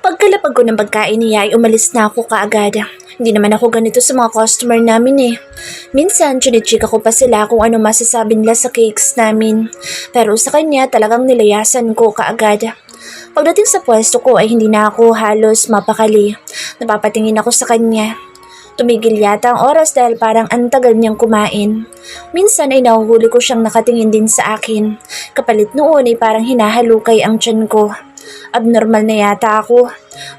Pagkalapag ko ng pagkain niya ay umalis na ako kaagad. Hindi naman ako ganito sa mga customer namin eh. Minsan, chinichika ko pa sila kung ano masasabi nila sa cakes namin. Pero sa kanya talagang nilayasan ko kaagad. Pagdating sa pwesto ko ay hindi na ako halos mapakali. Napapatingin ako sa kanya. Tumigil yata ang oras dahil parang antagal niyang kumain. Minsan ay nahuhuli ko siyang nakatingin din sa akin. Kapalit noon ay parang hinahalukay ang tiyan ko. Abnormal na yata ako.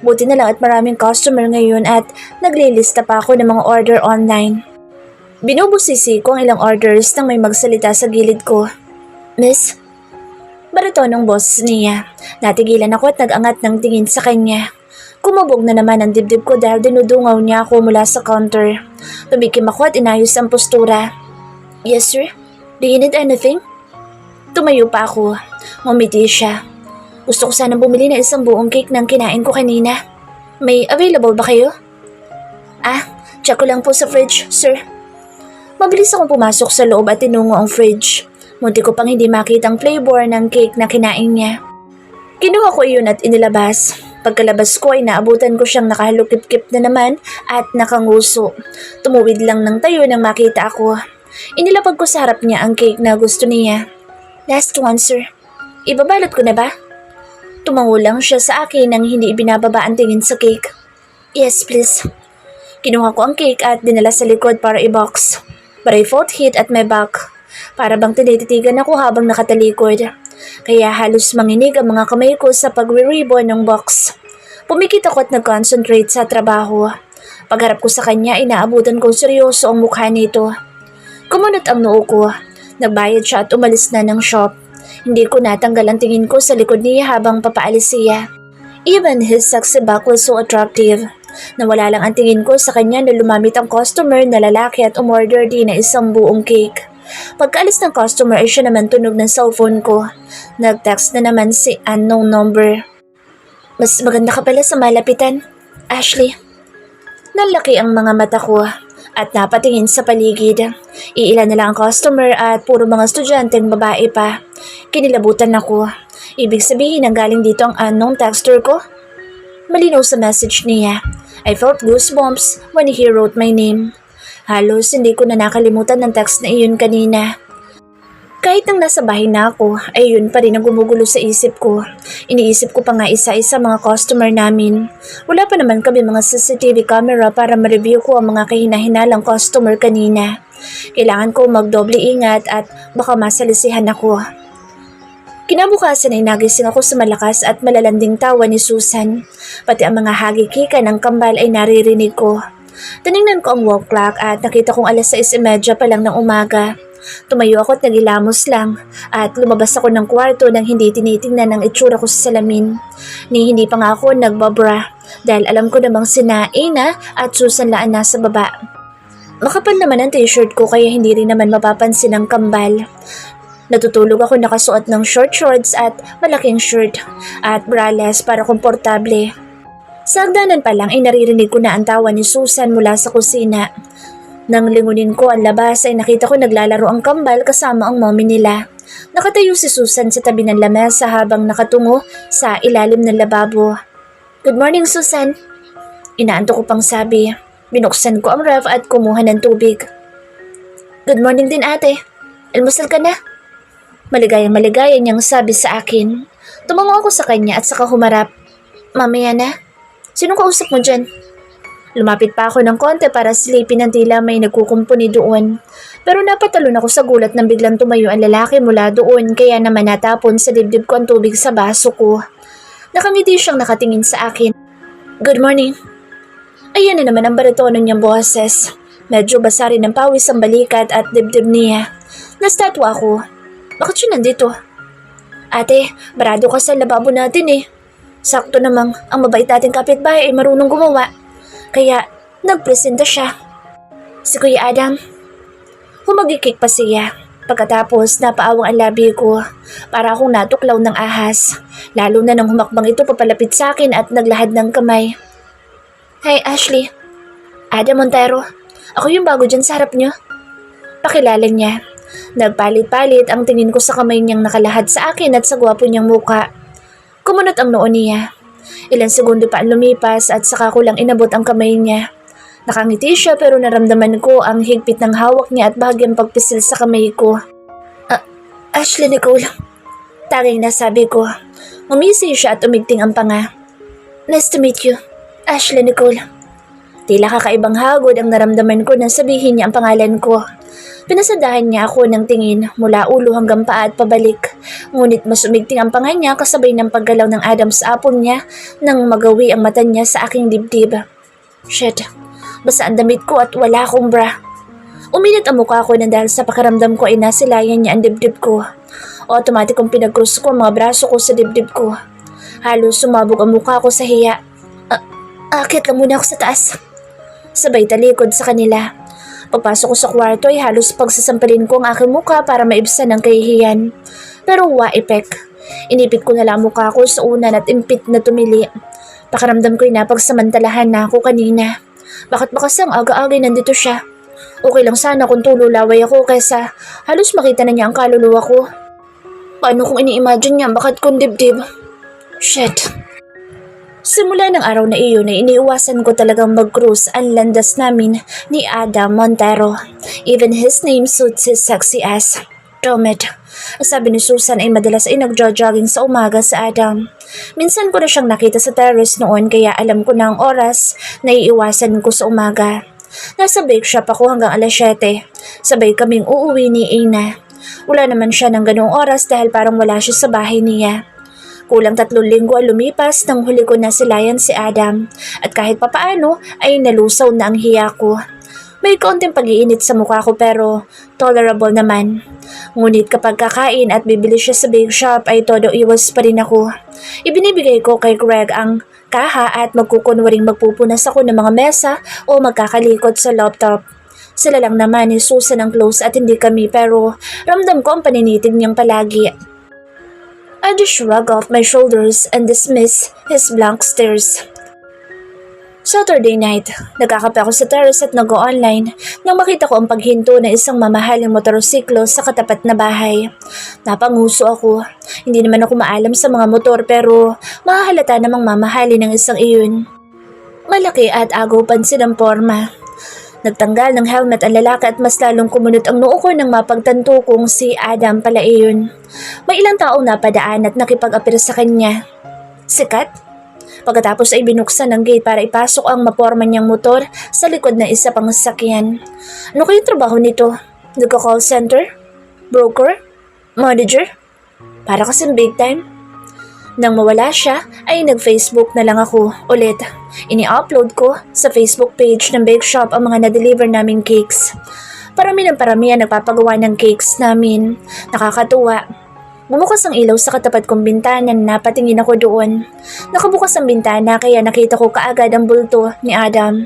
Buti na lang at maraming customer ngayon at naglilista pa ako ng mga order online. Binubusisi ko ang ilang orders nang may magsalita sa gilid ko. Miss? Bariton ng boss niya. Natigilan ako at nag-angat ng tingin sa kanya. Kumabog na naman ang dibdib ko dahil dinudungaw niya ako mula sa counter. Tumikim ako at inayos ang postura. Yes sir? Do you need anything? Tumayo pa ako. Ngumiti siya. Gusto ko sanang bumili ng isang buong cake ng kinain ko kanina. May available ba kayo? Check ko lang po sa fridge, sir. Mabilis akong pumasok sa loob at tinungo ang fridge. Munti ko pang hindi makita ang flavor ng cake na kinain niya. Kinuha ko iyon at inilabas. Pagkalabas ko ay naabutan ko siyang nakahalukip-kip na naman at nakanguso. Tumuwid lang ng tayo nang makita ako. Inilapag ko sa harap niya ang cake na gusto niya. Last one, sir. Ibabalot ko na ba? Tumango lang siya sa akin nang hindi ibinababa ang tingin sa cake. Yes, please. Kinuha ko ang cake at dinala sa likod para i-box. But I felt heat at my back. Para bang tinititigan ako habang nakatalikod. Kaya halos manginig ang mga kamay ko sa pagre-ribbon ng box. Pumikit ako at nag-concentrate sa trabaho. Pagharap ko sa kanya, inaabutan kong seryoso ang mukha nito. Kumunot ang noo ko. Nagbayad siya at umalis na ng shop. Hindi ko natanggal ang tingin ko sa likod niya habang papaalis siya. Even his sexy back was so attractive. Nawala lang ang tingin ko sa kanya na lumamit ang customer na lalaki at umorder din na isang buong cake. Pagkaalis ng customer ay siya naman tunog ng cellphone ko. Nag-text na naman si unknown number. Mas maganda ka pala sa malapitan, Ashley. Nalaki ang mga mata ko at napatingin sa paligid. Iilan na lang ang customer at puro mga estudyanteng babae pa. Kinilabutan ako. Ibig sabihin ang galing dito ang unknown texter ko? Malinaw sa message niya. I felt goosebumps when he wrote my name. Halos hindi ko na nakalimutan ng text na iyon kanina. Kahit nang nasa bahay na ako, ay yun pa rin ang gumugulo sa isip ko. Iniisip ko pa nga isa-isa mga customer namin. Wala pa naman kami mga CCTV camera para ma-review ko ang mga kahinahinalang customer kanina. Kailangan ko magdoble ingat at baka masalisihan ako. Kinabukasan ay nagising ako sa malakas at malalanding tawa ni Susan. Pati ang mga hagikika ng kambal ay naririnig ko. Tinignan ko ang wall clock at nakita kong 6:30 pa lang ng umaga. Tumayo ako at nagilamos lang at lumabas ako ng kwarto nang hindi tinitingnan ang itsura ko sa salamin. Hindi pa nga ako nagbabra dahil alam ko namang sina Ina at Susan laan nasa baba. Makapal naman ang t-shirt ko kaya hindi rin naman mapapansin ang kambal. Natutulog ako nakasuot ng short shorts at malaking shirt at braless para komportable. Sa hagdanan pa lang ay naririnig ko na ang tawa ni Susan mula sa kusina. Nang lingunin ko ang labas ay nakita ko naglalaro ang kambal kasama ang mommy nila. Nakatayo si Susan sa tabi ng lamesa habang nakatungo sa ilalim ng lababo. Good morning, Susan. Inaanto ko pang sabi. Binuksan ko ang ref at kumuha ng tubig. Good morning din ate. Almusal ka na? Maligayang-maligaya niyang sabi sa akin. Tumango ako sa kanya at saka humarap. Mamaya na. Sinong kausap mo dyan? Lumapit pa ako ng konti para silipin ang tila may nagkukumpuni doon. Pero napatalon ako sa gulat nang biglang tumayo ang lalaki mula doon kaya naman natapon sa dibdib ko ang tubig sa baso ko. Nakangiti siyang nakatingin sa akin. Good morning. Ayan na naman ang baritono niyang boses. Medyo basa rin ng pawis ang balikat at dibdib niya. Nastatwa ako. Bakit siya nandito? Ate, barado ka sa lababo natin eh. Sakto namang ang mabait nating kapitbahay ay marunong gumawa. Kaya nagpresenta siya. Si Kuya Adam. Humagikik pa siya. Pagkatapos napaawang ang labi ko para akong natuklaw ng ahas. Lalo na nang humakbang ito papalapit sa akin at naglahad ng kamay. Hey Ashley, Adam Montero, ako yung bago dyan sa harap niyo. Pakilala niya. Nagpalit-palit ang tingin ko sa kamay niyang nakalahad sa akin at sa gwapo niyang muka. Kumunot ang noo niya. Ilang segundo pa ang lumipas at saka ko lang inabot ang kamay niya. Nakangiti siya pero naramdaman ko ang higpit ng hawak niya at bahagyang pagpisil sa kamay ko. Ashley Nicole, tanging nasabi ko. Umisi siya at umigting ang panga. Nice to meet you, Ashley Nicole. Tila kakaibang hagod ang naramdaman ko nang sabihin niya ang pangalan ko. Pinasadahan niya ako ng tingin mula ulo hanggang paa at pabalik. Ngunit mas umigting ang panga niya kasabay ng paggalaw ng Adam sa apong niya nang magawi ang mata niya sa aking dibdib. Shit, basa ang damit ko at wala akong bra. Uminit ang mukha ko na dahil sa pakiramdam ko ay nasilayan niya ang dibdib ko. Automatikong pinag-cross ko ang mga braso ko sa dibdib ko. Halos sumabog ang mukha ko sa hiya. Akit lang muna ako sa taas. Sabay talikod sa kanila. Pagpasok ko sa kwarto ay halos pagsasampalin ko ang aking mukha para maibsan ang kahihiyan. Pero wa-epek. Inipit ko na lang mukha ko sa unan at impit na tumili. Pakiramdam ko'y napagsamantalahan na ako kanina. Bakit ba kasang aga-aga nandito siya? Okay lang sana kung tululaway ako kaysa halos makita na niya ang kaluluwa ko. Paano kung ini-imagine niya bakit kong dibdib? Shit. Simula ng araw na iyon ay iniiwasan ko talagang mag-cruise ang landas namin ni Adam Montero. Even his name suits his sexy ass. Damn it. Sabi ni Susan ay madalas ay nagjo-jogging sa umaga sa Adam. Minsan ko na siyang nakita sa terrace noon kaya alam ko na ang oras na iiwasan ko sa umaga. Nasa bake shop ako hanggang alas 7. Sabay kaming uuwi ni Ina. Wala naman siya ng ganong oras dahil parang wala siya sa bahay niya. Kulang 3 linggo ang lumipas nang huli ko nasilayan si Adam at kahit papaano ay nalusaw na ang hiya ko. May kaunting pag-iinit sa mukha ko pero tolerable naman. Ngunit kapag kakain at bibili siya sa bake shop ay todo iwas pa rin ako. Ibinibigay ko kay Greg ang kaha at magkukunwaring magpupunas ako ng mga mesa o magkakalikot sa laptop. Sila lang naman ni Susan ang close at hindi kami pero ramdam ko ang paninitig niyang palagi. I just shrug off my shoulders and dismiss his blank stares. Saturday night, nagkakape ako sa terrace at nag-o-online nang makita ko ang paghinto ng isang mamahaling motorsiklo sa katapat na bahay. Napanguso ako. Hindi naman ako maalam sa mga motor pero mahahalata namang mamahali ng isang iyon. Malaki at agaw pansin ang porma. Nagtanggal ng helmet ang lalaki at mas lalong kumunot ang noo ko nang mapagtanto kong si Adam pala iyon. May ilang taong napadaan at nakipag-apir sa kanya. Sikat? Pagkatapos ay binuksan ang gate para ipasok ang maporma niyang motor sa likod ng isa pang sasakyan. Ano kayong trabaho nito? Nagka-call center? Broker? Manager? Para kasing big time? Nang mawala siya, ay nag-Facebook na lang ako ulit. Ini-upload ko sa Facebook page ng bake shop ang mga na-deliver naming cakes. Parami ng parami ang nagpapagawa ng cakes namin. Nakakatuwa. Bumukas ang ilaw sa katapat kong bintana na napatingin ako doon. Nakabukas ang bintana kaya nakita ko kaagad ang bulto ni Adam.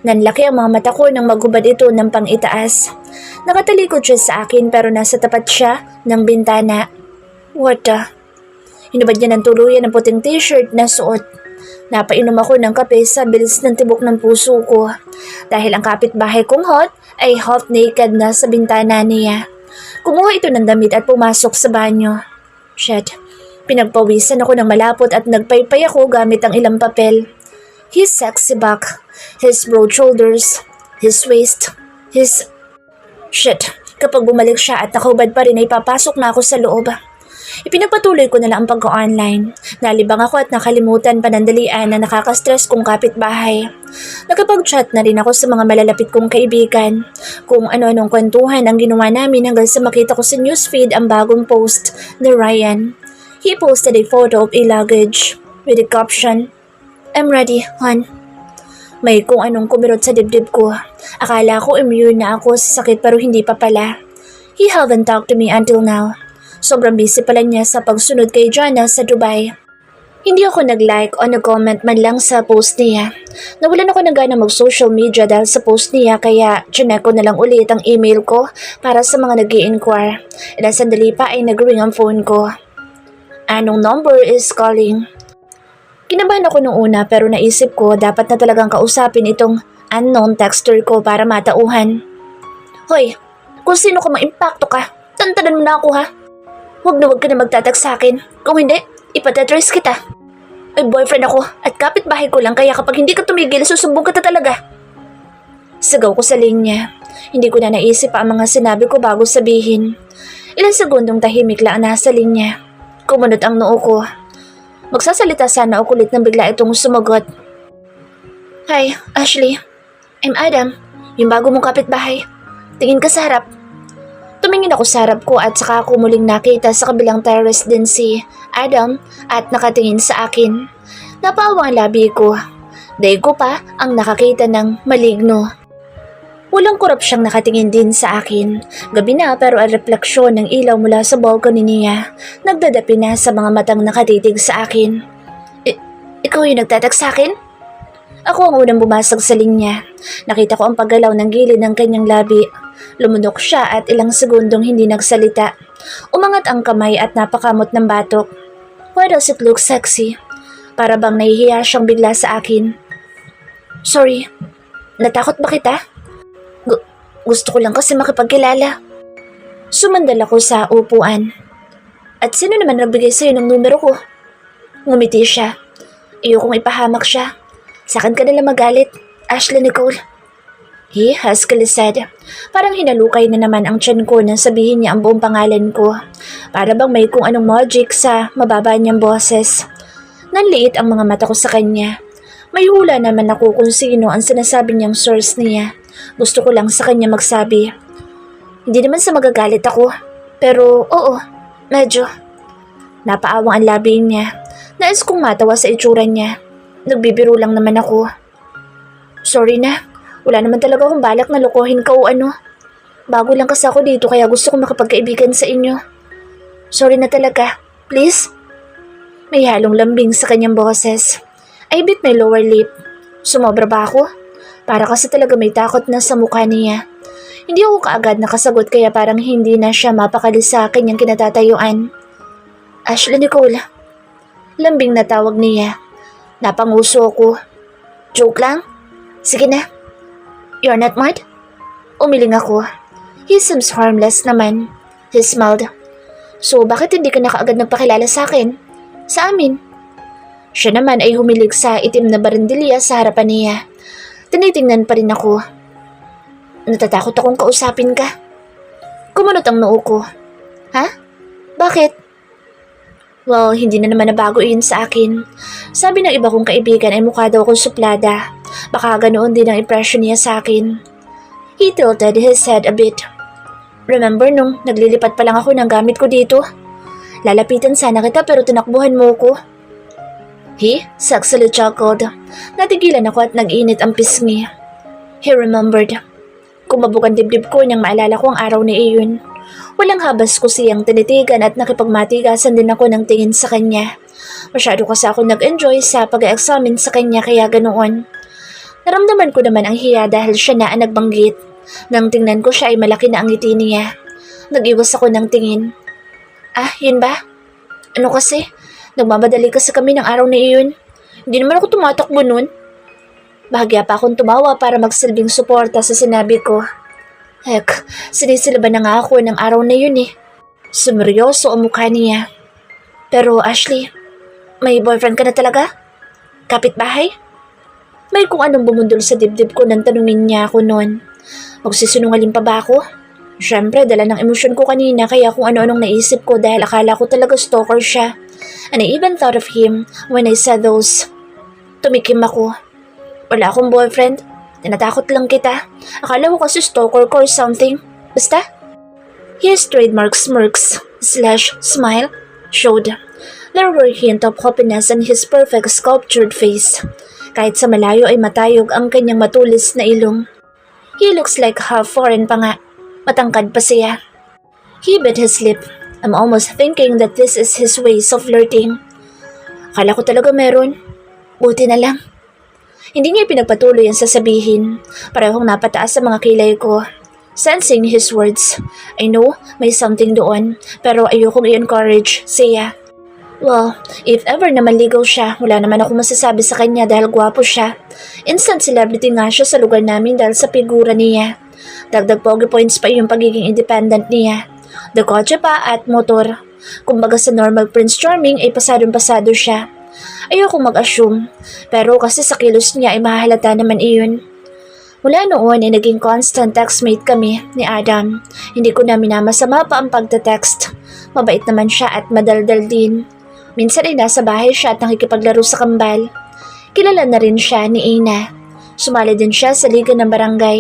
Nanlaki ang mga mata ko nang maghubad ito ng pang-itaas. Nakatalikod siya sa akin pero nasa tapat siya ng bintana. What the? Hinubad niya ng tuluyan ang puting t-shirt na suot. Napainom ako ng kape sa bilis ng tibok ng puso ko. Dahil ang kapitbahay kong hot ay half naked na sa bintana niya. Kumuha ito ng damit at pumasok sa banyo. Shit. Pinagpawisan ako ng malapot at nagpaypay ako gamit ang ilang papel. His sexy back, his broad shoulders, his waist, his... Shit. Kapag bumalik siya at nakahubad pa rin ay papasok na ako sa loob. Ipinagpatuloy ko na lang ang pag-online. Nalibang ako at nakalimutan panandalian na nakaka-stress kong kapitbahay. Nakapag-chat na rin ako sa mga malalapit kong kaibigan. Kung ano-anong kwentuhan ang ginawa namin hanggang sa makita ko sa newsfeed ang bagong post ni Ryan. He posted a photo of a luggage with the caption, "I'm ready, hon." May kung anong kumirot sa dibdib ko. Akala ko immune na ako sa sakit pero hindi pa pala. He haven't talked to me until now. Sobrang busy pala niya sa pagsunod kay Jana sa Dubai. Hindi ako nag-like o nag-comment man lang sa post niya. Nawalan ako ng gana mag-social media dahil sa post niya kaya chinek ko na lang ulit ang email ko para sa mga nag-i-inquire. Ilang sandali pa ay nag-ring ang phone ko. Anong number is calling? Kinabahan ako nung una pero naisip ko dapat na talagang kausapin itong unknown texter ko para matauhan. Hoy, kung sino ka ma-impacto ka, tantanan mo na ako ha. Huwag ka na magtatext sa akin. Kung hindi, ipatetrace kita. Ay boyfriend ako at kapitbahay ko lang kaya kapag hindi ka tumigil, susumbong ka talaga. Sigaw ko sa linya. Hindi ko na naisip pa ang mga sinabi ko bago sabihin. Ilang segundong tahimik lang nasa linya. Kumunot ang noo ko. Magsasalita sana ako ulit nang bigla itong sumagot. Hi, Ashley. I'm Adam, yung bago mong kapitbahay. Tingin ka sa harap. Tumingin ako sa harap ko at saka ako muling nakita sa kabilang terrace din si Adam at nakatingin sa akin. Napaawa ang labi ko. Dahil ko pa ang nakakita ng maligno. Walang kurap siyang nakatingin din sa akin. Gabi na pero ang refleksyon ng ilaw mula sa balcony niya nagdadapi na sa mga matang nakatitig sa akin. Ikaw yung nagtatext sa akin? Ako ang unang bumasag sa linya. Nakita ko ang paggalaw ng gilid ng kanyang labi. Lumunok siya at ilang segundong hindi nagsalita. Umangat ang kamay at napakamot ng batok. Why does it look sexy? Para bang nahihiya siyang bigla sa akin. Sorry, natakot ba kita? Gusto ko lang kasi makipagkilala. Sumandal ako sa upuan. At sino naman nagbigay sa'yo ng numero ko? Ngumiti siya. Ayokong ipahamak siya. Sa akin ka nalang magalit, Ashley Nicole. He huskily said. Parang hinalukay na naman ang tiyan ko nang sabihin niya ang buong pangalan ko. Para bang may kung anong magic sa mababa niyang boses. Nanliit ang mga mata ko sa kanya. May hula naman ako kung sino ang sinasabi niyang source niya. Gusto ko lang sa kanya magsabi. Hindi naman sa magagalit ako. Pero oo, medyo. Napaawang ang labi niya. Nais kong matawa sa itsura niya. Nagbibiro lang naman ako. Sorry na. Wala naman talaga akong balak na lokohin ka o ano. Bago lang kasi ako dito kaya gusto kong makapagkaibigan sa inyo. Sorry na talaga. Please? May halong lambing sa kanyang boses. I bit my lower lip. Sumobra ba ako? Para kasi talaga may takot na sa mukha niya. Hindi ako kaagad nakasagot kaya parang hindi na siya mapakali sa kanyang kinatatayuan. Ashley Nicole. Lambing na tawag niya. Napanguso ako. Joke lang? Sige na. You're not mad? Umiling ako. He seems harmless naman. He smiled. So bakit hindi ka na kaagad nagpakilala sa akin? Sa amin? Siya naman ay humilig sa itim na barandilya sa harapan niya. Tinitingnan pa rin ako. Natatakot akong kausapin ka. Kumunot ang noo ko. Ha? Bakit? Well, hindi na naman nabago yun sa akin. Sabi ng iba kong kaibigan ay mukha daw akong suplada. Baka ganoon din ang impression niya sa akin. He tilted his head a bit. Remember nung naglilipat pa lang ako ng gamit ko dito? Lalapitan sana kita pero tinakbuhan mo ko. He sexily chuckled. Natigilan ako at nag-init ang pisngi. He remembered. Kumabog ang dibdib ko nang maalala ko ang araw na iyon. Walang habas ko siyang tinitigan at nakipagmatigasan din ako ng tingin sa kanya. Masyado kasi ako nag-enjoy sa pag-examine sa kanya kaya ganoon. Naramdaman ko naman ang hiya dahil siya na ang nagbanggit. Nang tingnan ko siya ay malaki na ang ngiti niya. Nag-iwas ako ng tingin. Ah, yun ba? Ano kasi? Nagmamadali kasi kami ng araw na iyon. Hindi naman ako tumatakbo nun. Bahagya pa akong tumawa para magsilbing suporta sa sinabi ko. Hek, sinisilaban na nga ako ng araw na yun eh. Sumeryoso ang mukha niya. Pero Ashley, may boyfriend ka na talaga? Kapitbahay? May kung anong bumundol sa dibdib ko nang tanungin niya ako noon. Magsisinungaling pa ba ako? Siyempre, dala ng emosyon ko kanina kaya kung ano-anong naisip ko dahil akala ko talaga stalker siya. And I even thought of him when I said those. Tumikim ako. Wala akong boyfriend. Tinatakot lang kita. Akala ko kasi stalker ko or something. Basta? His trademark smirks/smile showed. There were hint of happiness on his perfect sculptured face. Kahit sa malayo ay matayog ang kanyang matulis na ilong. He looks like half foreign pa nga. Matangkad pa siya. He bit his lip. I'm almost thinking that this is his ways of flirting. Akala ko talaga meron. Buti na lang. Hindi niya pinagpatuloy ang sasabihin. Parehong napataas sa mga kilay ko. Sensing his words. I know, may something doon. Pero ayokong i-encourage siya. Well, if ever na manligaw siya, wala naman ako masasabi sa kanya dahil gwapo siya. Instant celebrity nga siya sa lugar namin dahil sa figura niya. Dagdag pogi points pa yung pagiging independent niya. The kotse pa at motor. Kumbaga sa normal Prince Charming ay pasadong-pasado siya. Ayoko mag-assume, pero kasi sa kilos niya ay mahalata naman iyon. Mula noon ay naging constant textmate kami ni Adam. Hindi ko na minamasama pa ang pagte-text. Mabait naman siya at madaldal din. Minsan ay nasa bahay siya at nakikipaglaro sa kambal. Kilala na rin siya ni Ina. Sumali din siya sa liga ng barangay.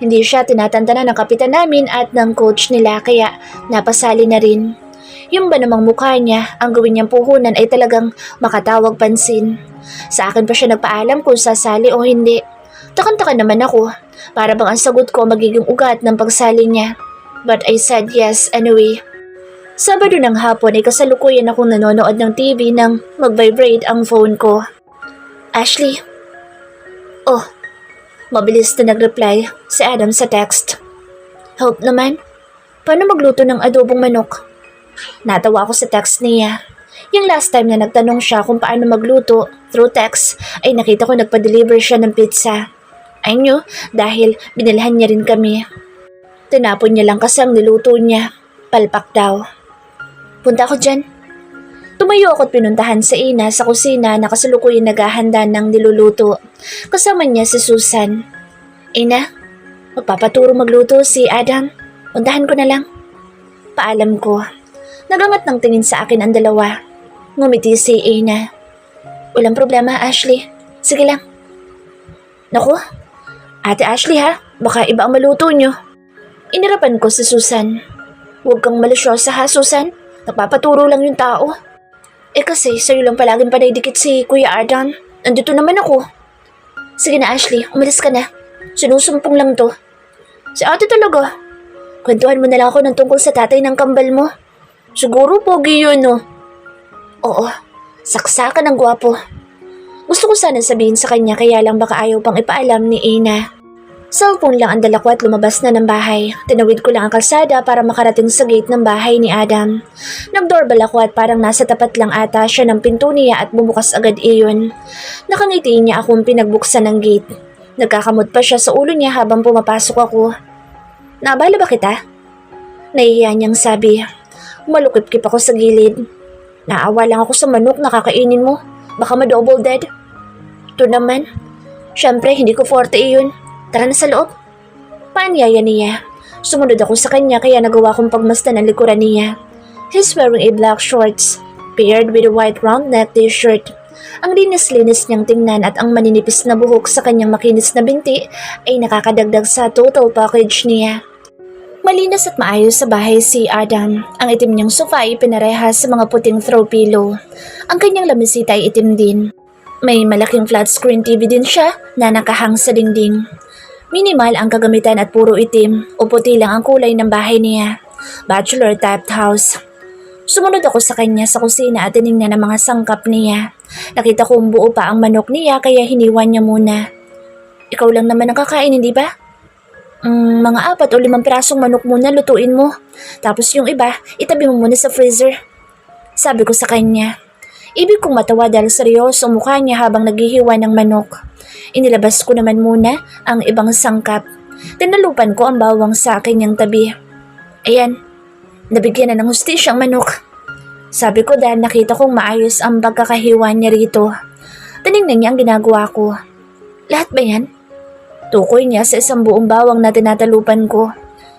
Hindi siya tinatantanan ng kapitan namin at ng coach nila kaya napasali na rin. Yung ba namang mukha niya, ang gawin niyang puhunan ay talagang makatawag pansin. Sa akin pa siya nagpaalam kung sasali o hindi. Takang-taka naman ako, para bang ang sagot ko magiging ugat ng pagsali niya. But I said yes anyway. Sabado ng hapon ay kasalukuyan akong nanonood ng TV nang mag-vibrate ang phone ko. Ashley. Oh, mabilis na nag-reply si Adam sa text. Help naman. Paano magluto ng adobong manok? Natawa ako sa text niya. Yung last time na nagtanong siya kung paano magluto through text ay nakita ko nagpa-deliver siya ng pizza. I knew dahil binilhan niya rin kami. Tinapon niya lang kasi ang niluto niya. Palpak daw. Punta ako dyan. Tumayo ako at pinuntahan sa Ina sa kusina na kasalukuyan naghahanda ng niluluto. Kasama niya si Susan. Ina, magpapaturo magluto si Adam. Puntahan ko na lang. Paalam ko. Nagangat ng tingin sa akin ang dalawa. Ngumiti si Ina. Walang problema, Ashley. Sige lang. Naku, Ate Ashley ha, baka iba ang maluto nyo. Inirapan ko si Susan. Huwag kang malusyosa ha, Susan. Nagpapaturo lang yung tao. Kasi sa'yo lang palaging panaydikit si Kuya Adam. Nandito naman ako. Sige na Ashley, umalis ka na. Sinusumpong lang to. Si ate talaga. Kwentuhan mo na lang ako ng tungkol sa tatay ng kambal mo. Siguro pogi yun, no? Oo, saksakan ng gwapo. Gusto ko sana sabihin sa kanya kaya lang baka ayaw pang ipaalam ni Ina. Cellphone lang ang dala ko at lumabas na ng bahay. Tinawid ko lang ang kalsada para makarating sa gate ng bahay ni Adam. Nag-doorbell ako at parang nasa tapat lang ata siya ng pinto niya at bumukas agad iyon. Nakangiti niya akong pinagbuksan ng gate. Nagkakamot pa siya sa ulo niya habang pumapasok ako. Naabala ba kita? Nahihiya niyang sabi. Malukip-kip ako sa gilid. Naawa lang ako sa manok na kakainin mo. Baka ma-double dead. Ito naman. Siyempre, hindi ko forte iyon. Tara na sa loob. Paanyaya niya. Sumunod ako sa kanya kaya nagawa kong pagmasdan ang likuran niya. He's wearing a black shorts, paired with a white round neck t-shirt. Ang linis-linis niyang tingnan at ang maninipis na buhok sa kanyang makinis na binti ay nakakadagdag sa total package niya. Malinis at maayos sa bahay si Adam. Ang itim niyang sofa ay pinarehas sa mga puting throw pillow. Ang kanyang lamisita ay itim din. May malaking flat screen TV din siya na nakahang sa dingding. Minimal ang kagamitan at puro itim o puti lang ang kulay ng bahay niya. Bachelor type house. Sumunod ako sa kanya sa kusina at tinignan ang mga sangkap niya. Nakita kong buo pa ang manok niya kaya hiniwan niya muna. Ikaw lang naman ang kakain, hindi ba? Mga 4 o 5 pirasong manok muna lutuin mo. Tapos yung iba, itabi mo muna sa freezer. Sabi ko sa kanya. Ibig kong matawa dahil seryoso ang mukha niya habang naghihiwa ng manok. Inilabas ko naman muna ang ibang sangkap. Tinalupan ko ang bawang sa kanyang tabi. Ayan, nabigyan na ng hustisya ang manok. Sabi ko dahil nakita kong maayos ang pagkakahiwa niya rito. Tinignan niya ang ginagawa ko. Lahat ba yan? Tukoy niya sa isang buong bawang na tinatalupan ko.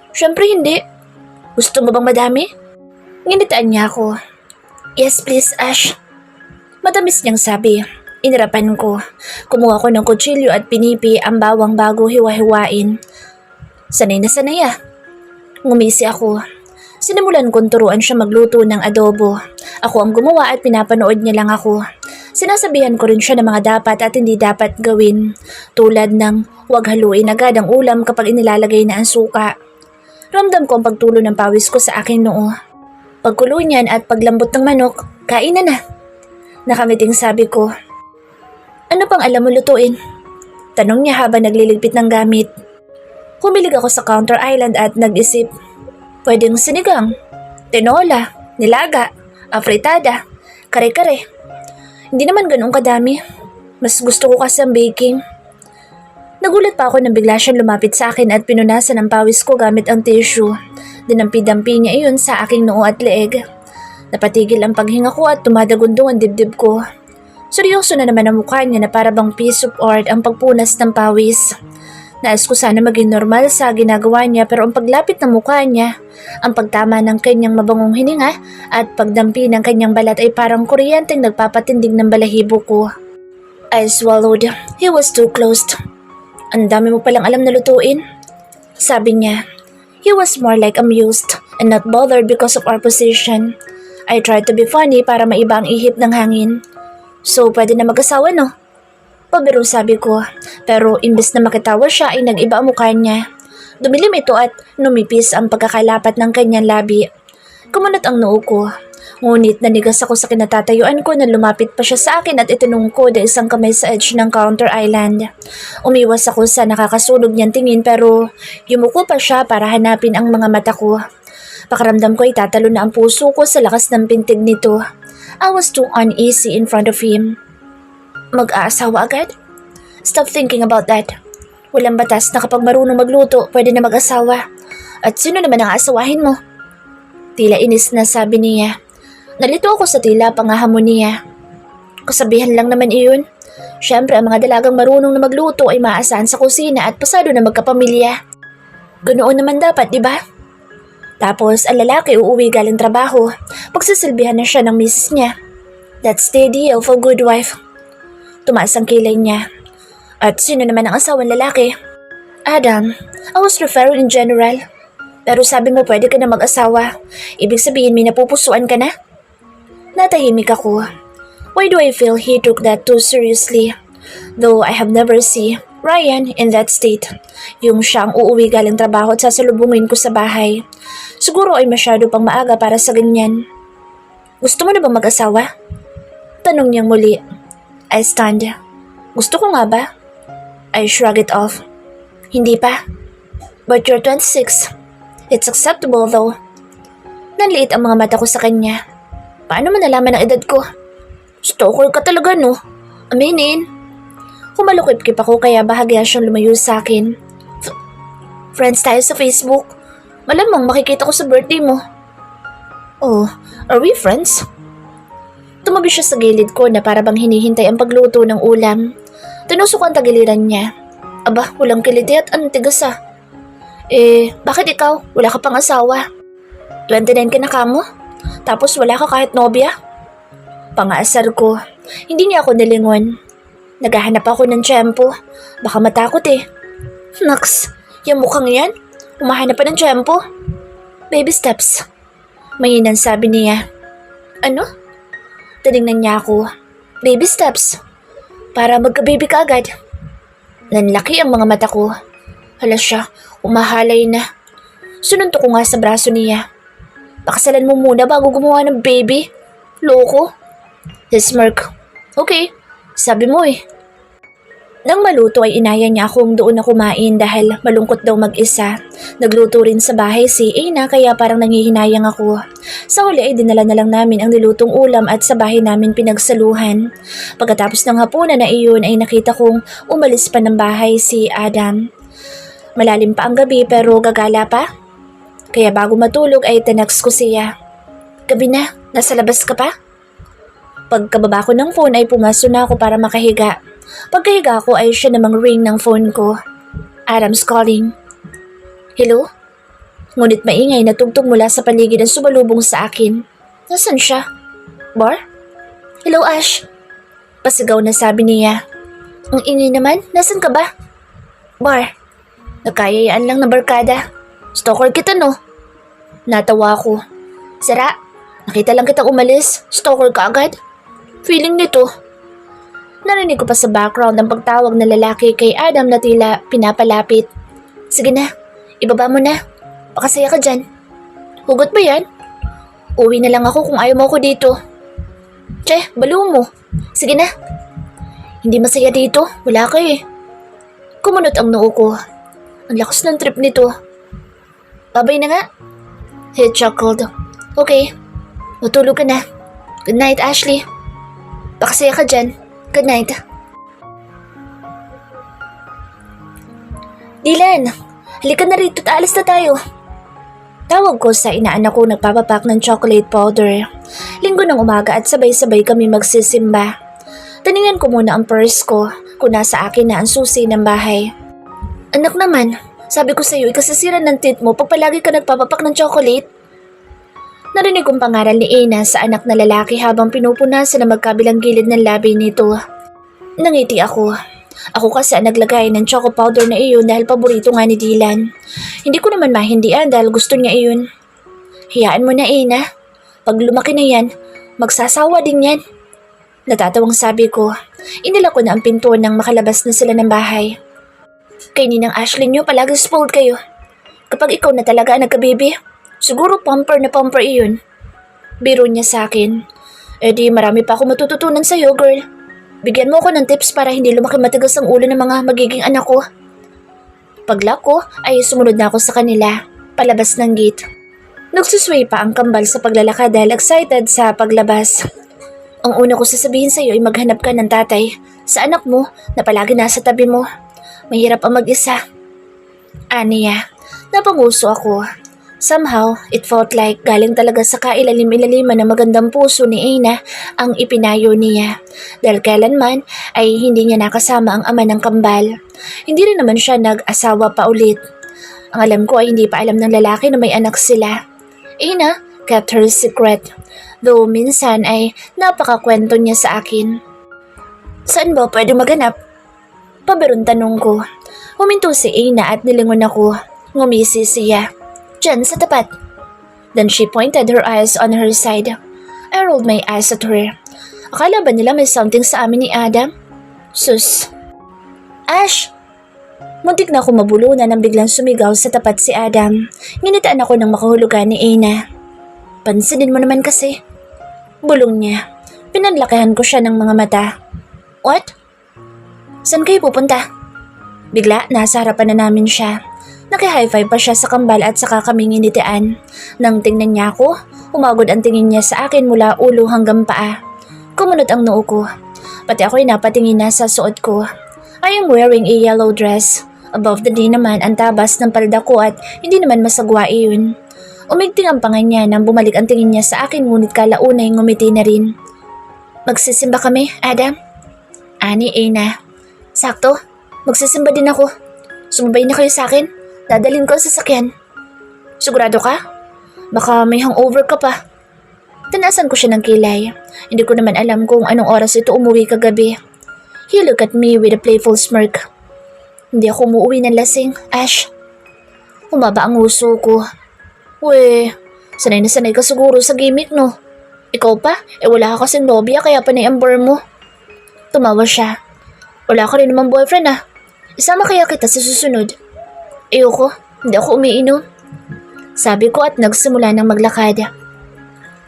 Siyempre hindi. Gusto mo bang madami? Nginitaan niya ako. Yes please Ash. Matamis niyang sabi. Inirapan ko. Kumuha ko ng kutsilyo at pinipi ang bawang bago hiwa-hiwain. Sanay na sanay ah. Ngumisi ako. Sinimulan kong turuan siya magluto ng adobo. Ako ang gumawa at pinapanood niya lang ako. Sinasabihan ko rin siya ng mga dapat at hindi dapat gawin. Tulad ng huwag haluin agad ang ulam kapag inilalagay na ang suka. Ramdam ko ang pagtulo ng pawis ko sa aking noo. Pagkulo niyan at paglambot ng manok, kain na na. Nakamiting sabi ko. Ano pang alam mo lutuin? Tanong niya habang nagliligpit ng gamit. Humilig ako sa counter island at nag-isip. Pwedeng sinigang, tinola, nilaga, afritada, kare-kare. Hindi naman ganun kadami. Mas gusto ko kasi ang baking. Nagulat pa ako nang bigla siyang lumapit sa akin at pinunasan ang pawis ko gamit ang tissue. Dinampi-dampi niya iyon sa aking noo at leeg. Napatigil ang paghinga ko at tumadagundong ang dibdib ko. Seryoso na naman ang mukha niya na para bang piece of art ang pagpunas ng pawis. Nais ko sana maging normal sa ginagawa niya pero ang paglapit ng mukha niya, ang pagtama ng kanyang mabangong hininga at pagdampi ng kanyang balat ay parang kuryenteng nagpapatindig ng balahibo ko. I swallowed. He was too close. Ang dami mo palang alam na lutuin. Sabi niya. He was more like amused and not bothered because of our position. I tried to be funny para maiba ang ihip ng hangin. So, pwede na mag-asawa no? Pabiro sabi ko, pero imbes na makitawa siya ay nag-iba ang mukha niya. Dumilim ito at numipis ang pagkakalapat ng kanyang labi. Kumunot ang noo ko. Ngunit nanigas ako sa kinatatayuan ko na lumapit pa siya sa akin at itinungkod ang isang kamay sa edge ng counter island. Umiwas ako sa nakakasunog niyang tingin pero yumuko pa siya para hanapin ang mga mata ko. Pakaramdam ko ay tatalo na ang puso ko sa lakas ng pintig nito. I was too uneasy in front of him. Mag-aasawa agad? Stop thinking about that. Walang batas na kapag marunong magluto, pwede na mag-asawa. At sino naman ang aasawahin mo? Tila inis na sabi niya. Nalito ako sa tila pangahamon niya. Kasabihan lang naman iyon. Siyempre ang mga dalagang marunong na magluto ay maaasahan sa kusina at pasado na magkapamilya. Ganoon naman dapat, di ba? Tapos ang lalaki uuwi galing trabaho. Pagsasilbihan na siya ng misis niya. That's the ideal for a good wife. Tumaas ang kilay niya. At sino naman ang asawang lalaki? Adam, I was referring in general. Pero sabi mo pwede ka na mag-asawa. Ibig sabihin may napupusuan ka na? Natahimik ako. Why do I feel he took that too seriously? Though I have never seen Ryan in that state. Yung siyang uuwi galing trabaho at sasalubungin ko sa bahay. Siguro ay masyado pang maaga para sa ganyan. Gusto mo na ba mag-asawa? Tanong niyang muli. I stunned. Gusto ko nga ba? I shrug it off. Hindi pa. But you're 26. It's acceptable though. Nanliit ang mga mata ko sa kanya. Paano mo nalaman ang edad ko? Stalker ka talaga no? Aminin. Kumalukip-kip ako kaya bahagya siyang lumayo sa akin. Friends tayo sa Facebook. Malamang makikita ko sa birthday mo. Oh, are we friends? Tumabi siya sa gilid ko na para bang hinihintay ang pagluto ng ulam. Tinusok ang tagiliran niya. Aba, walang kiliti at anong tigas ah. Bakit ikaw? Wala ka pang asawa. 29 ka na kamo? Tapos wala ka kahit nobya? Pangaasar ko. Hindi niya ako nilingon. Naghahanap ako ng tiyempo. Baka matakot eh. Naks, yung mukhang yan? Umahanap pa ng tiyempo? Baby steps. Mahinan sabi niya. Ano? Tinignan niya ako. Baby steps. Para magka-baby ka agad. Nanlaki ang mga mata ko. Hala siya, umahalay na. Sununto ko nga sa braso niya. Pakasalan mo muna bago gumawa ng baby. Loko. He smirk. Okay, sabi mo eh. Nang maluto ay inaya niya akong doon na kumain dahil malungkot daw mag-isa. Nagluto rin sa bahay si Ina kaya parang nangihinayang ako. Sa huli ay dinala na lang namin ang nilutong ulam at sa bahay namin pinagsaluhan. Pagkatapos ng hapunan na iyon ay nakita kong umalis pa ng bahay si Adam. Malalim pa ang gabi pero gagala pa. Kaya bago matulog ay tinext ko siya. Gabi na, nasa labas ka pa? Pagkababa ko ng phone ay pumasok na ako para makahiga. Pagkahiga ko ay siya namang ring ng phone ko. Adam's calling. Hello? Ngunit maingay na tugtog mula sa paligid ang sumalubong sa akin. Nasaan siya? Bar? Hello Ash? Pasigaw na sabi niya. Ang ingay naman, nasan ka ba? Bar. Nagkayayaan lang na barkada. Stalker kita no? Natawa ako. Sara, nakita lang kitang umalis. Stalker ka agad? Feeling nito. Narinig ko pa sa background ang pagtawag na lalaki kay Adam na tila pinapalapit. Sige na, ibaba mo na. Pakasaya ka dyan. Hugot ba yan? Uwi na lang ako kung ayaw mo ako dito. Che, balo mo. Sige na. Hindi masaya dito. Wala ka eh. Kumunot ang noo ko. Ang lakas ng trip nito. Babay na nga. He chuckled. Okay. Matulog ka na. Good night, Ashley. Pakasaya ka dyan. Good night. Dylan, halika na rito at alis na tayo. Tawag ko sa inaanak ko nagpapapak ng chocolate powder. Linggo ng umaga at sabay-sabay kami magsisimba. Taningan ko muna ang purse ko kung nasa akin na ang susi ng bahay. Anak naman, sabi ko sa'yo ikasisira ng tit mo pag palagi ka nagpapapak ng chocolate. Narinig kong pangaral ni Ina sa anak na lalaki habang pinupunasan na magkabilang gilid ng labi nito. Nangiti ako. Ako kasi ang naglagay ng choco powder na iyon dahil paborito nga ni Dylan. Hindi ko naman mahindian dahil gusto niya iyon. Hayaan mo na, Ina. Pag lumaki na yan, magsasawa din yan. Natatawang sabi ko. Inila ko na ang pinto nang makalabas na sila ng bahay. Kay Ninang Ashley niyo palagi spoiled kayo. Kapag ikaw na talaga ang nagkababy, siguro pamper na pamper iyon. Biro niya sa akin. Eh di marami pa ako matututunan sa'yo, girl. Bigyan mo ako ng tips para hindi lumaki matigas ang ulo ng mga magiging anak ko. Paglak ko ay sumunod na ako sa kanila, palabas ng gate. Nagsusway pa ang kambal sa paglalakad dahil excited sa paglabas. Ang una ko sasabihin sa iyo ay maghanap ka ng tatay sa anak mo na palagi nasa tabi mo. Mahirap ang mag-isa. Aniya, napanguso ako. Somehow, it felt like galing talaga sa kailalim-ilaliman ng magandang puso ni Ina ang ipinayo niya. Dahil kailanman ay hindi niya nakasama ang ama ng kambal. Hindi rin naman siya nag-asawa pa ulit. Ang alam ko ay hindi pa alam ng lalaki na may anak sila. Ina kept her secret, though minsan ay napakakwento niya sa akin. Saan ba pwede maganap? Paberong tanong ko. Huminto si Ina at nilingon ako. Ngumisi siya. Diyan sa tapat. Then she pointed her eyes on her side. I rolled my eyes at her. Akala ba nila may something sa amin ni Adam? Sus. Ash! Muntik na ako mabulunan nang biglang sumigaw sa tapat si Adam. Nginitaan ako ng makahulugan ni Ina. Pansinin mo naman kasi. Bulong niya. Pinanlakihan ko siya ng mga mata. What? Saan kayo pupunta? Bigla, nasa harapan na namin siya. Naki-high five pa siya sa kambal at saka kami nginitian. Nang tingnan niya ako, umagod ang tingin niya sa akin mula ulo hanggang paa. Kumunot ang noo ko. Pati ako'y napatingin na sa suot ko. I am wearing a yellow dress. Above the knee naman ang tabas ng palda ko at hindi naman masagwa iyon. Umigting ang panga niya nang bumalik ang tingin niya sa akin ngunit kalaunay ngumiti na rin. Magsisimba kami, Adam? Ani, Ina. Sakto, magsisimba din ako. Sumabay na kayo sa akin. Dadalhin ko ang sasakyan. Sigurado ka? Baka may hangover ka pa. Tanasan ko siya ng kilay. Hindi ko naman alam kung anong oras ito umuwi kagabi. He looked at me with a playful smirk. Hindi ako umuwi ng lasing, Ash. Humaba ang uso ko. We, sanay na sanay ka siguro sa gimmick, no? Ikaw pa? Wala ka kasing nobya kaya panay ang bar mo. Tumawa siya. Wala ka rin naman boyfriend ah. Isama kaya kita sa susunod. Ayoko, hindi ako umiinom. Sabi ko at nagsimula ng maglakad.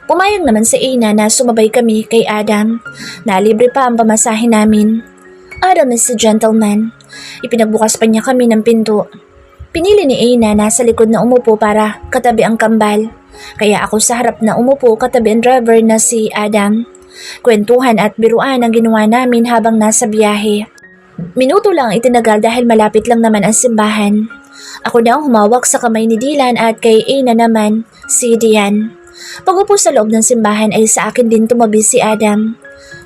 Pumayag naman si Ina na sumabay kami kay Adam. Nalibre pa ang pamasahe namin. Adam is a gentleman. Ipinagbukas pa niya kami ng pinto. Pinili ni Ina na sa likod na umupo para katabi ang kambal. Kaya ako sa harap na umupo katabi ang driver na si Adam. Kwentuhan at biruan ang ginawa namin habang nasa biyahe. Minuto lang itinagal dahil malapit lang naman ang simbahan. Ako na ang humawak sa kamay ni Dylan at kay Ina naman si Dian. Pag-upo sa loob ng simbahan ay sa akin din tumabi si Adam.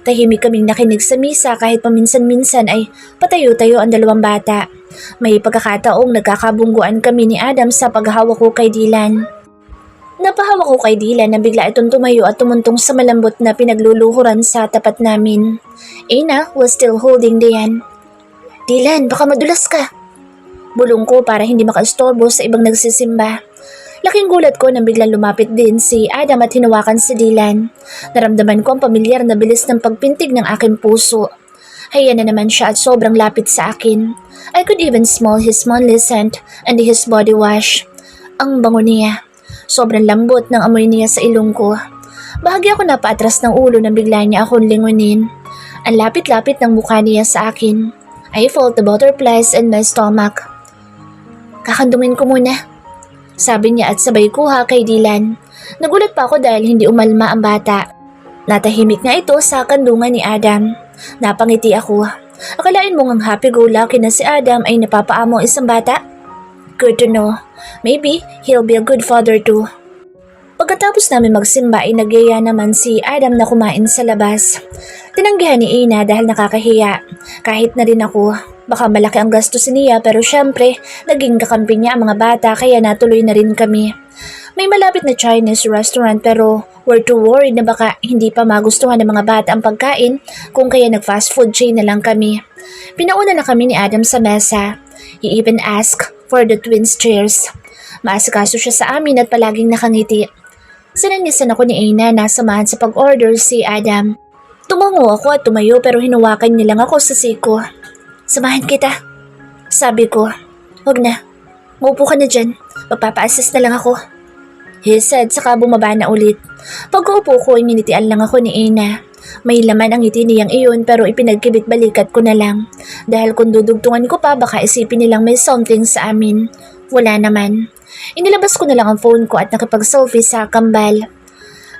Tahimik kaming nakinig sa misa kahit paminsan-minsan ay patayo-tayo ang dalawang bata. May pagkakataong nagkakabungguan kami ni Adam sa paghawak ko kay Dylan. Napahawak ko kay Dylan na bigla itong tumayo at tumuntong sa malambot na pinagluluhuran sa tapat namin. Ina was still holding Dian. Dylan, baka madulas ka. Bulong ko para hindi makaistorbo sa ibang nagsisimba. Laking gulat ko nang biglang lumapit din si Adam at hinawakan si Dylan. Naramdaman ko ang pamilyar na bilis ng pagpintig ng aking puso. Haya na naman siya at sobrang lapit sa akin. I could even smell his manly scent and his body wash. Ang bango niya. Sobrang lambot ng amoy niya sa ilong ko. Bahagi ako napaatras ng ulo nang bigla niya akong lingunin. Ang lapit-lapit ng mukha niya sa akin. I felt the butterflies in my stomach. Kakandungin ko muna, sabi niya at sabay kuha kay Dylan. Nagulat pa ako dahil hindi umalma ang bata. Natahimik nga ito sa kandungan ni Adam. Napangiti ako. Akalain mong ang happy-go-lucky na si Adam ay napapaamo isang bata? Good to know. Maybe he'll be a good father too. Pagkatapos namin magsimba ay nagyaya naman si Adam na kumain sa labas. Tinanggihan ni Ina dahil nakakahiya. Kahit na rin ako, baka malaki ang gastos niya pero syempre naging kakampi niya ang mga bata kaya natuloy na rin kami. May malapit na Chinese restaurant pero we're too worried na baka hindi pa magustuhan ng mga bata ang pagkain kung kaya nag-fast food chain na lang kami. Pinauna na kami ni Adam sa mesa. He even asked for the twins chairs. Maasikaso siya sa amin at palaging nakangiti. Sinanisan ako ni Ina na samahan sa pag-order si Adam. Tumango ako at tumayo pero hinawakan niya lang ako sa siko. Samahan kita, sabi ko. Huwag na, maupo ka na dyan, magpapa-assist na lang ako. He said saka bumaba na ulit. Pag-uupo ko ay ninitian lang ako ni Ina. May laman ang ngiti niyang iyon pero ipinagkibit balikat ko na lang. Dahil kung dudugtungan ko pa baka isipin nilang may something sa amin. Wala naman. Inilabas ko na lang ang phone ko at nakipag-selfie sa kambal.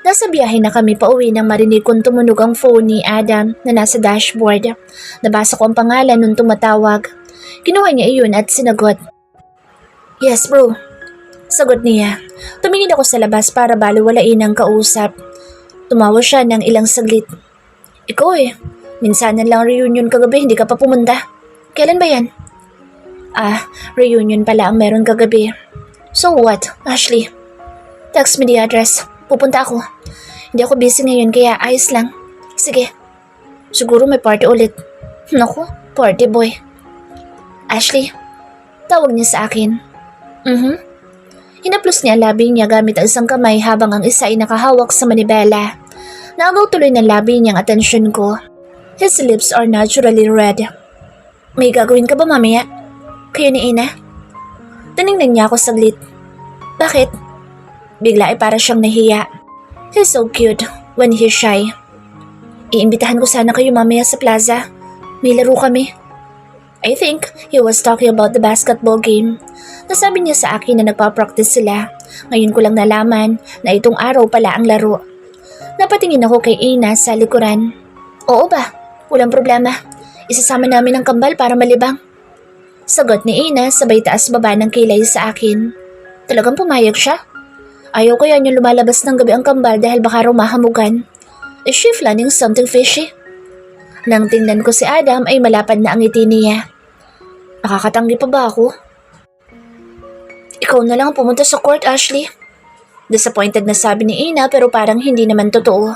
Nasa biyahe na kami pauwi nang marinig kong tumunog ang phone ni Adam na nasa dashboard. Nabasa ko ang pangalan nung tumatawag. Kinuha niya iyon at sinagot. Yes bro, sagot niya. Tumingin ako sa labas para baliwalain ang kausap. Tumawa siya ng ilang saglit. Ikaw minsanan lang reunion kagabi, hindi ka pa pumunta. Kailan ba yan? Reunion pala ang meron kagabi. So what, Ashley? Text me the address. Pupunta ako. Hindi ako busy ngayon kaya ayos lang. Sige. Siguro may party ulit. Naku, party boy. Ashley, tawag niya sa akin. Hinaplos niya ang labi niya gamit ang isang kamay habang ang isa ay nakahawak sa manibela. Naagaw tuloy ng labi niyang atensyon ko. His lips are naturally red. May gagawin ka ba mamaya? Kayo ni Ina? Tinignan niya ako saglit. Bakit? Bigla ay para siyang nahiya. He's so cute when he's shy. Iimbitahan ko sana kayo mamaya sa plaza. May laro kami. I think he was talking about the basketball game. Nasabi niya sa akin na nagpa-practice sila. Ngayon ko lang nalaman na itong araw pala ang laro. Napatingin ako kay Ina sa likuran. Oo ba? Walang problema. Isasama namin ang kambal para malibang. Sagot ni Ina sabay taas baba ng kilay sa akin. Talagang pumayag siya? Ayaw kaya niyo lumalabas ng gabi ang kambal dahil baka rumahamugan. Is she planning something fishy? Nang tingnan ko si Adam ay malapad na ang ngiti niya. Nakakatanggi pa ba ako? Ikaw na lang pumunta sa court, Ashley. Disappointed na sabi ni Ina pero parang hindi naman totoo.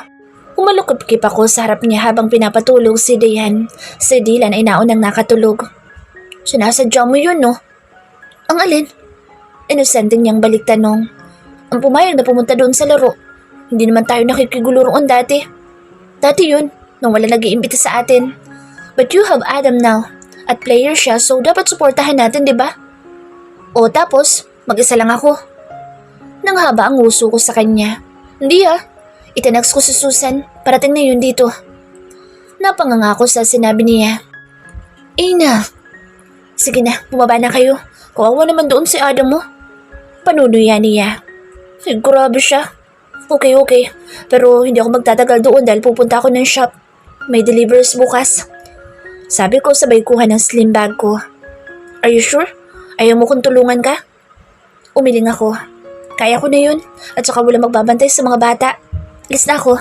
Umalukip-kip ako sa harap niya habang pinapatulog si Dayan. Si Dylan ay naunang nakatulog. Sinasadya mo yun, no? Ang alin? Inosente niyang balik tanong. Ang pumayag na pumunta doon sa laro. Hindi naman tayo nakikigulo roon dati. Dati yun, nung wala nag-iimbita sa atin. But you have Adam now. At player siya so dapat suportahan natin, di ba? O tapos, mag-isa lang ako. Nang haba ang uso ko sa kanya. Hindi itanax ko si Susan. Parating na yun dito. Napanganga ako sa sinabi niya. Ina. Sige na, bumaba na kayo. Kawawa naman doon si Adam mo. Panunuya niya. Grabe siya. Okay. Pero hindi ako magtatagal doon dahil pupunta ako ng shop. May delivers bukas. Sabi ko sabay kuha ng slim bag ko. Are you sure? Ayaw mo kong tulungan ka? Umiling ako. Kaya ko na yun. At saka wala magbabantay sa mga bata. Alis na ako.